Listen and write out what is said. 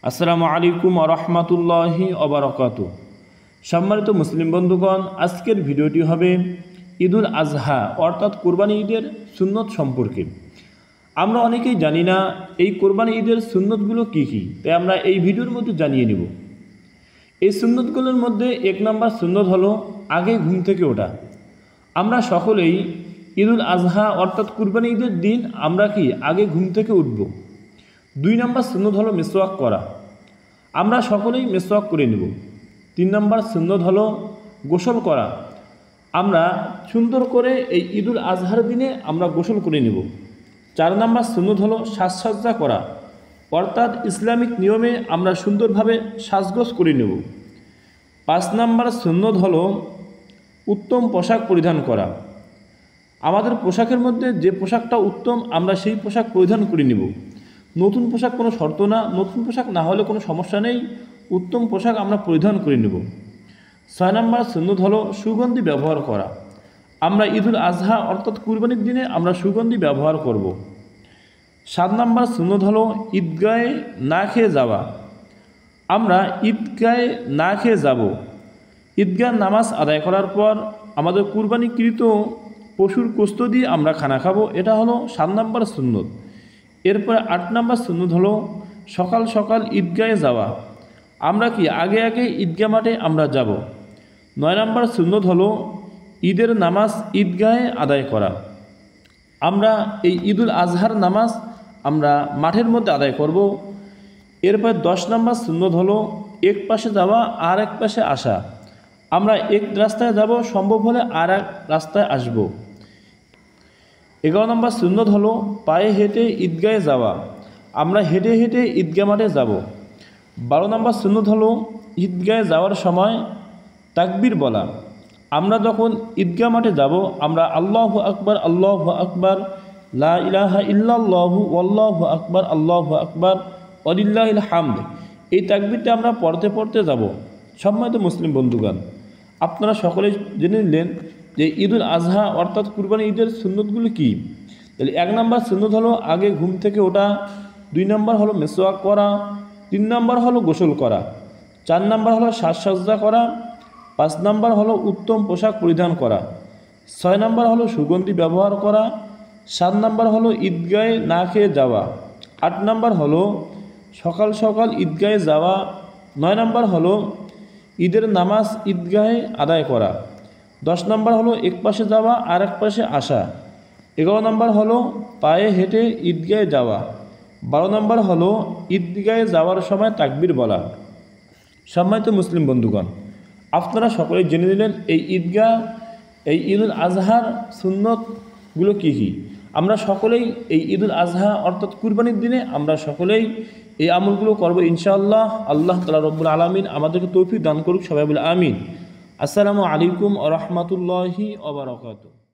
আসসালামু আলাইকুম ওয়া রাহমাতুল্লাহি ওয়া বারাকাতুহু। সম্মানিত মুসলিম বন্ধুগণ, আজকের ভিডিওটি হবে ঈদুল আজহা অর্থাৎ কোরবানি ঈদের সুন্নত সম্পর্কে। আমরা অনেকেই জানি না এই কোরবানি ঈদের সুন্নতগুলো কী কী, তাই আমরা এই ভিডিওর মধ্যে জানিয়ে নেব। এই সুন্নতগুলোর মধ্যে এক নম্বর সুন্নত হলো আগে ঘুম থেকে ওঠা। আমরা সকলেই ঈদুল আজহা অর্থাৎ কোরবানি ঈদের দিন আমরা কি আগে ঘুম থেকে উঠব। 2 নম্বর সুন্নত হলো মিসওয়াক করা, আমরা সকলেই মিসওয়াক করে নেব। 3 নম্বর সুন্নত হলো গোসল করা, আমরা সুন্দর করে এই ঈদুল আজহার দিনে আমরা গোসল করে নেব। 4 নম্বর সুন্নত হলো সাজসজ্জা করা, অর্থাৎ ইসলামিক নিয়মে আমরা সুন্দরভাবে সাজগোজ করে নেব। 5 নম্বর সুন্নত হলো উত্তম পোশাক পরিধান করা, আমাদের পোশাকের মধ্যে যে পোশাকটা উত্তম আমরা সেই পোশাক পরিধান করে নেব। নতুন পোশাক কোনো শর্ত না, নতুন পোশাক না হলে কোনো সমস্যা নেই, উত্তম পোশাক আমরা পরিধান করে নেব। 6 নম্বর সুন্নত হলো সুগন্ধি ব্যবহার করা, আমরা ঈদুল আজহা অর্থাৎ কুরবানির দিনে আমরা সুগন্ধি ব্যবহার করব। 7 নম্বর সুন্নত হলো ঈদগাহে না খেয়ে যাওয়া, আমরা ঈদগাহে না খেয়ে যাব। ঈদগাহ নামাজ আদায় করার পর আমাদের কুরবানিকৃত পশুর গোশত দিয়ে আমরা খানা খাবো, এটা হলো 7 নম্বর সুন্নত। এরপরে 8 নম্বর সুন্নত হলো সকাল সকাল ঈদগাহে যাওয়া, আমরা কি আগে আগে ঈদগাহ মাঠে আমরা যাব। 9 নম্বর সুন্নত হলো ঈদের নামাজ ঈদগাহে আদায় করা, আমরা এই ঈদুল আজহার নামাজ আমরা মাঠের মধ্যে আদায় করব। এরপর 10 নম্বর সুন্নত হলো এক পাশে যাওয়া আর এক পাশে আসা, আমরা এক রাস্তায় যাব, সম্ভব হলে আর এক রাস্তায় আসব। 11 নম্বর সুন্নত হলো পায়ে হেঁটে ঈদগাহে যাওয়া, আমরা হেঁটে হেঁটে ঈদগাহ মাঠে যাব। 12 নম্বর সুন্নত হলো ঈদগাহে যাওয়ার সময় তাকবীর বলা, আমরা যখন ঈদগাহ মাঠে যাব আমরা আল্লাহু আকবার আল্লাহু আকবার লা ইলাহা ইল্লাল্লাহু ওয়াল্লাহু আকবার আল্লাহু আকবার ওয়ালিল্লাহিল হামদ, এই তাকবীরটা আমরা পড়তে পড়তে যাব। সম্মানিত মুসলিম বন্ধুগণ, আপনারা সকলে জেনে নিলেন যে ঈদুল আজহা অর্থাৎ কুরবানি ঈদের সুন্নতগুলো কী। তাহলে 1 নম্বর সুন্নত হলো আগে ঘুম থেকে ওঠা, 2 নম্বর হলো মিসওয়াক করা, 3 নম্বর হলো গোসল করা, 4 নম্বর হলো সাজসজ্জা করা, 5 নম্বর হলো উত্তম পোশাক পরিধান করা, 6 নম্বর হলো সুগন্ধি ব্যবহার করা, 7 নম্বর হলো ঈদগাহে না খেয়ে যাওয়া, 8 নম্বর হলো সকাল সকাল ঈদগাহে যাওয়া, 9 নম্বর হলো ঈদের নামাজ ঈদগাহে আদায় করা, 10 নম্বর হলো এক পাশে যাওয়া আর এক পাশে আসা, 11 নম্বর হলো পায়ে হেঁটে ঈদগাহে যাওয়া, 12 নম্বর হলো ঈদগাহে যাওয়ার সময় তাকবীর বলা। সম্মানিত মুসলিম বন্ধুগণ, আপনারা সকলে জেনে নিলেন এই ঈদগাহ এই ঈদুল আজহার সুন্নতগুলো কী কী। আমরা সকলেই এই ঈদুল আজহা অর্থাৎ কুরবানির দিনে আমরা সকলেই এই আমলগুলো করবো ইনশাআল্লাহ। আল্লাহ তাআলা রব্বুল আলামিন আমাদেরকে তৌফিক দান করুক, সবাই বলে আমিন। আসসালামু আলাইকুম ওয়া রাহমাতুল্লাহি ওয়া বারাকাতুহু।